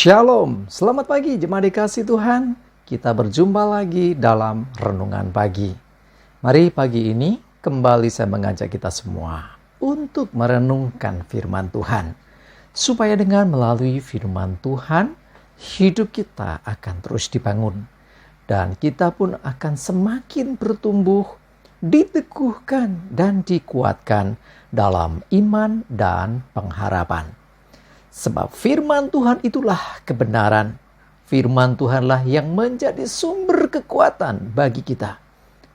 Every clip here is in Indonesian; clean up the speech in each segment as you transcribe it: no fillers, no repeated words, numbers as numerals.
Shalom, selamat pagi jemaat dikasih Tuhan. Kita berjumpa lagi dalam Renungan Pagi. Mari pagi ini kembali saya mengajak kita semua untuk merenungkan firman Tuhan. Supaya dengan melalui firman Tuhan, hidup kita akan terus dibangun. Dan kita pun akan semakin bertumbuh, diteguhkan dan dikuatkan dalam iman dan pengharapan. Sebab firman Tuhan itulah kebenaran. Firman Tuhanlah yang menjadi sumber kekuatan bagi kita.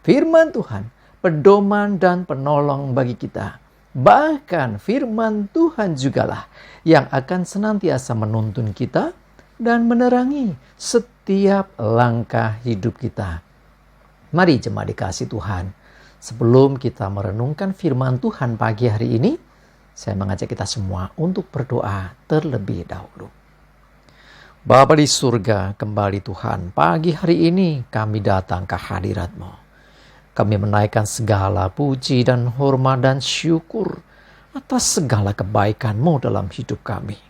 Firman Tuhan, pedoman dan penolong bagi kita. Bahkan firman Tuhan jugalah yang akan senantiasa menuntun kita dan menerangi setiap langkah hidup kita. Mari jemaat dikasih Tuhan, sebelum kita merenungkan firman Tuhan pagi hari ini, saya mengajak kita semua untuk berdoa terlebih dahulu. Bapa di surga, kembali Tuhan, pagi hari ini kami datang ke hadirat-Mu. Kami menaikkan segala puji dan hormat dan syukur atas segala kebaikan-Mu dalam hidup kami.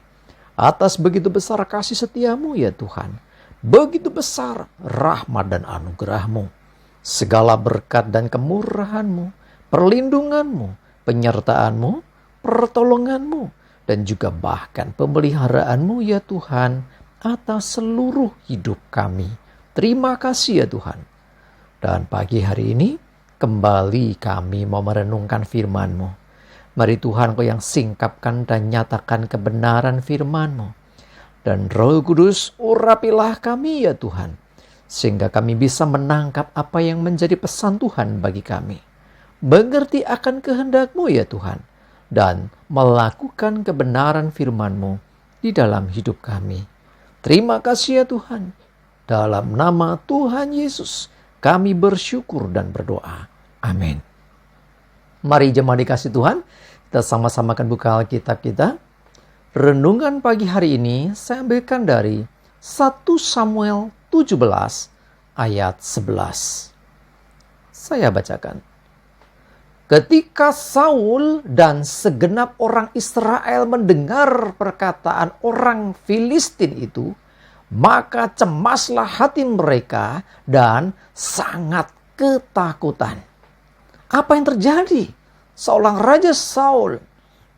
Atas begitu besar kasih setia-Mu ya Tuhan. Begitu besar rahmat dan anugerah-Mu. Segala berkat dan kemurahan-Mu, perlindungan-Mu, penyertaan-Mu, pertolongan-Mu, dan juga bahkan pemeliharaan-Mu ya Tuhan atas seluruh hidup kami. Terima kasih ya Tuhan. Dan pagi hari ini kembali kami mau merenungkan firman-Mu. Mari Tuhan Kau yang singkapkan dan nyatakan kebenaran firman-Mu. Dan Roh Kudus urapilah kami ya Tuhan, sehingga kami bisa menangkap apa yang menjadi pesan Tuhan bagi kami. Mengerti akan kehendak-Mu ya Tuhan, dan melakukan kebenaran firman-Mu di dalam hidup kami. Terima kasih ya Tuhan. Dalam nama Tuhan Yesus, kami bersyukur dan berdoa. Amin. Mari jemaat dikasih Tuhan, kita sama-sama akan buka Alkitab kita. Renungan pagi hari ini saya ambilkan dari 1 Samuel 17 ayat 11. Saya bacakan. Ketika Saul dan segenap orang Israel mendengar perkataan orang Filistin itu, maka cemaslah hati mereka dan sangat ketakutan. Apa yang terjadi? Seorang Raja Saul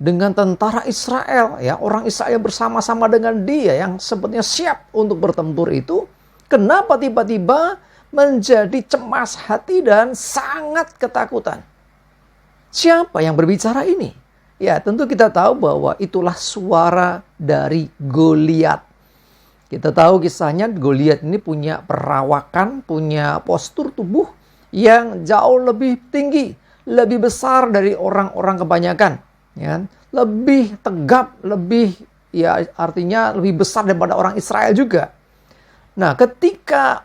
dengan tentara Israel, ya, orang Israel bersama-sama dengan dia yang sepertinya siap untuk bertempur itu, kenapa tiba-tiba menjadi cemas hati dan sangat ketakutan? Siapa yang berbicara ini? Ya, tentu kita tahu bahwa itulah suara dari Goliat. Kita tahu kisahnya, Goliat ini punya perawakan, punya postur tubuh yang jauh lebih tinggi, lebih besar dari orang-orang kebanyakan. Ya, lebih tegap, lebih, ya artinya lebih besar daripada orang Israel juga. Nah, ketika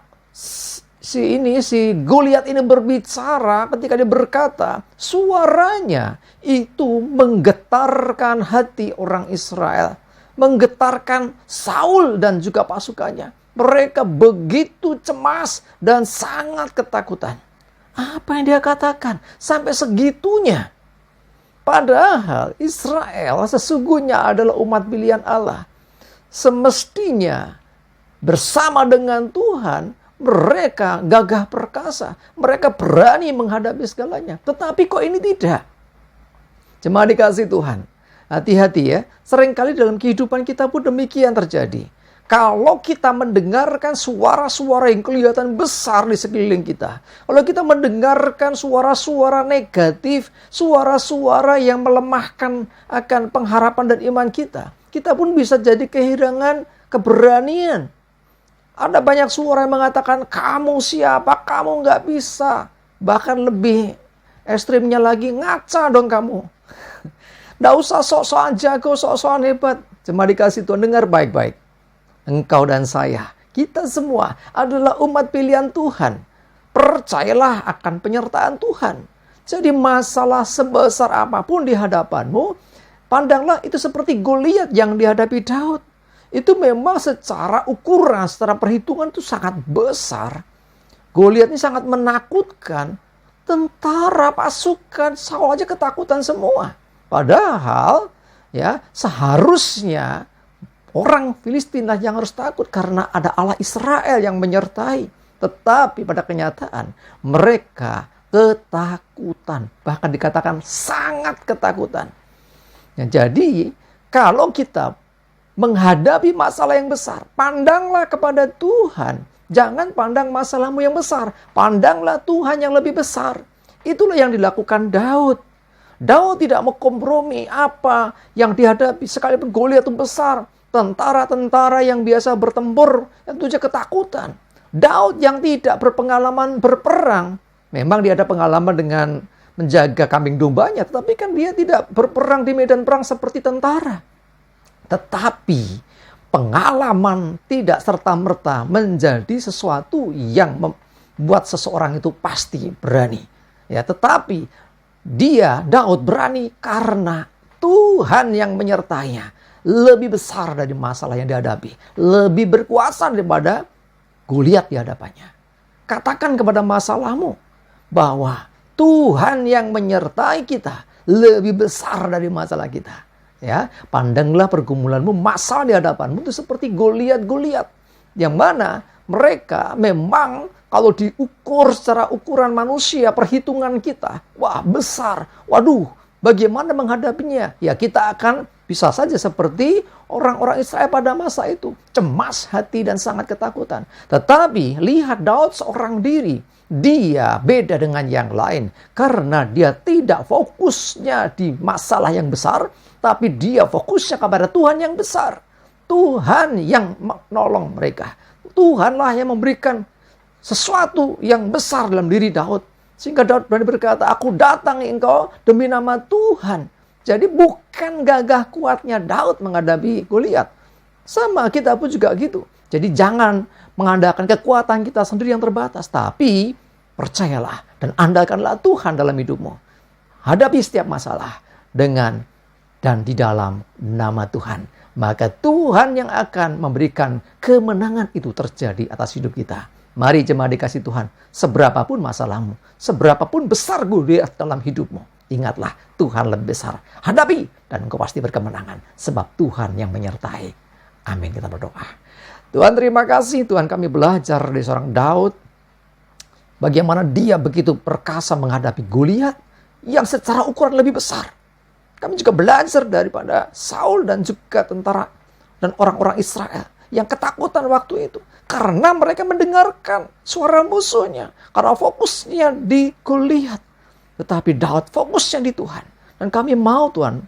si Goliat ini berbicara, ketika dia berkata, suaranya itu menggetarkan hati orang Israel, menggetarkan Saul dan juga pasukannya. Mereka begitu cemas dan sangat ketakutan. Apa yang dia katakan? Sampai segitunya. Padahal Israel sesungguhnya adalah umat pilihan Allah. Semestinya bersama dengan Tuhan, mereka gagah perkasa. Mereka berani menghadapi segalanya. Tetapi kok ini tidak? Jemaat dikasih Tuhan, hati-hati ya. Seringkali dalam kehidupan kita pun demikian terjadi. Kalau kita mendengarkan suara-suara yang kelihatan besar di sekeliling kita. Kalau kita mendengarkan suara-suara negatif, suara-suara yang melemahkan akan pengharapan dan iman kita. Kita pun bisa jadi kehilangan keberanian. Ada banyak suara yang mengatakan, kamu siapa? Kamu nggak bisa. Bahkan lebih ekstrimnya lagi, ngaca dong kamu. Nggak usah sok-sokan jago, sok-sokan hebat. Cuma dikasih Tuhan, dengar baik-baik. Engkau dan saya, kita semua adalah umat pilihan Tuhan. Percayalah akan penyertaan Tuhan. Jadi masalah sebesar apapun di hadapanmu, pandanglah itu seperti Goliat yang dihadapi Daud. Itu memang secara ukuran, secara perhitungan itu sangat besar. Goliat ini sangat menakutkan. Tentara, pasukan, Saul aja ketakutan semua. Padahal ya seharusnya Orang Filistin yang harus takut karena ada Allah Israel yang menyertai. Tetapi pada kenyataan mereka ketakutan. Bahkan dikatakan sangat ketakutan. Ya, jadi kalau kita menghadapi masalah yang besar, pandanglah kepada Tuhan. Jangan pandang masalahmu yang besar. Pandanglah Tuhan yang lebih besar. Itulah yang dilakukan Daud. Daud tidak mau kompromi apa yang dihadapi. Sekalipun Goliat itu besar. Tentara-tentara yang biasa bertempur, yang tentunya ketakutan. Daud yang tidak berpengalaman berperang. Memang dia ada pengalaman dengan menjaga kambing dombanya. Tetapi kan dia tidak berperang di medan perang seperti tentara. Tetapi pengalaman tidak serta-merta menjadi sesuatu yang membuat seseorang itu pasti berani. Ya, tetapi Daud berani karena Tuhan yang menyertainya. Lebih besar dari masalah yang dihadapi. Lebih berkuasa daripada Goliat di hadapannya. Katakan kepada masalahmu bahwa Tuhan yang menyertai kita lebih besar dari masalah kita. Ya, pandanglah pergumulanmu, masalah di hadapanmu itu seperti Goliat yang mana mereka memang kalau diukur secara ukuran manusia, perhitungan kita, wah besar. Waduh, bagaimana menghadapinya? Ya, kita akan bisa saja seperti orang-orang Israel pada masa itu, cemas hati dan sangat ketakutan. Tetapi lihat Daud seorang diri. Dia beda dengan yang lain karena dia tidak fokusnya di masalah yang besar, tapi dia fokusnya kepada Tuhan yang besar. Tuhan yang menolong mereka. Tuhanlah yang memberikan sesuatu yang besar dalam diri Daud. Sehingga Daud berani berkata, aku datang engkau demi nama Tuhan. Jadi bukan gagah kuatnya Daud menghadapi Goliat. Sama kita pun juga gitu. Jadi jangan mengandalkan kekuatan kita sendiri yang terbatas. Tapi percayalah dan andalkanlah Tuhan dalam hidupmu. Hadapi setiap masalah dengan dan di dalam nama Tuhan. Maka Tuhan yang akan memberikan kemenangan itu terjadi atas hidup kita. Mari jemaat dikasih Tuhan. Seberapapun masalahmu. Seberapapun besar Goliat dalam hidupmu. Ingatlah Tuhan lebih besar. Hadapi dan engkau pasti berkemenangan. Sebab Tuhan yang menyertai. Amin, kita berdoa. Tuhan terima kasih. Tuhan kami belajar dari seorang Daud. Bagaimana dia begitu perkasa menghadapi Goliat yang secara ukuran lebih besar. Kami juga belajar daripada Saul dan juga tentara dan orang-orang Israel yang ketakutan waktu itu. Karena mereka mendengarkan suara musuhnya. Karena fokusnya di Goliat. Tetapi Daud fokusnya di Tuhan. Dan kami mau Tuhan,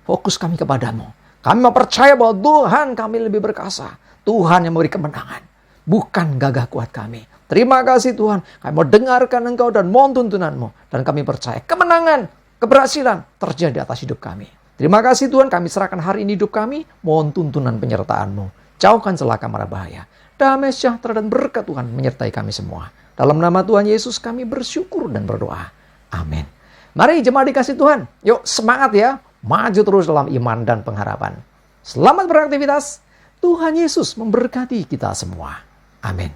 fokus kami kepadamu. Kami mau percaya bahwa Tuhan kami lebih berkuasa. Tuhan yang memberi kemenangan. Bukan gagah kuat kami. Terima kasih Tuhan. Kami mau dengarkan Engkau dan mohon tuntunanmu. Dan kami percaya kemenangan, keberhasilan terjadi atas hidup kami. Terima kasih Tuhan, kami serahkan hari ini hidup kami. Mohon tuntunan penyertaan-Mu. Jauhkan celaka mara bahaya. Damai sejahtera dan berkat Tuhan menyertai kami semua. Dalam nama Tuhan Yesus kami bersyukur dan berdoa. Amin. Mari jemaat dikasih Tuhan. Yuk semangat ya. Maju terus dalam iman dan pengharapan. Selamat beraktivitas. Tuhan Yesus memberkati kita semua. Amin.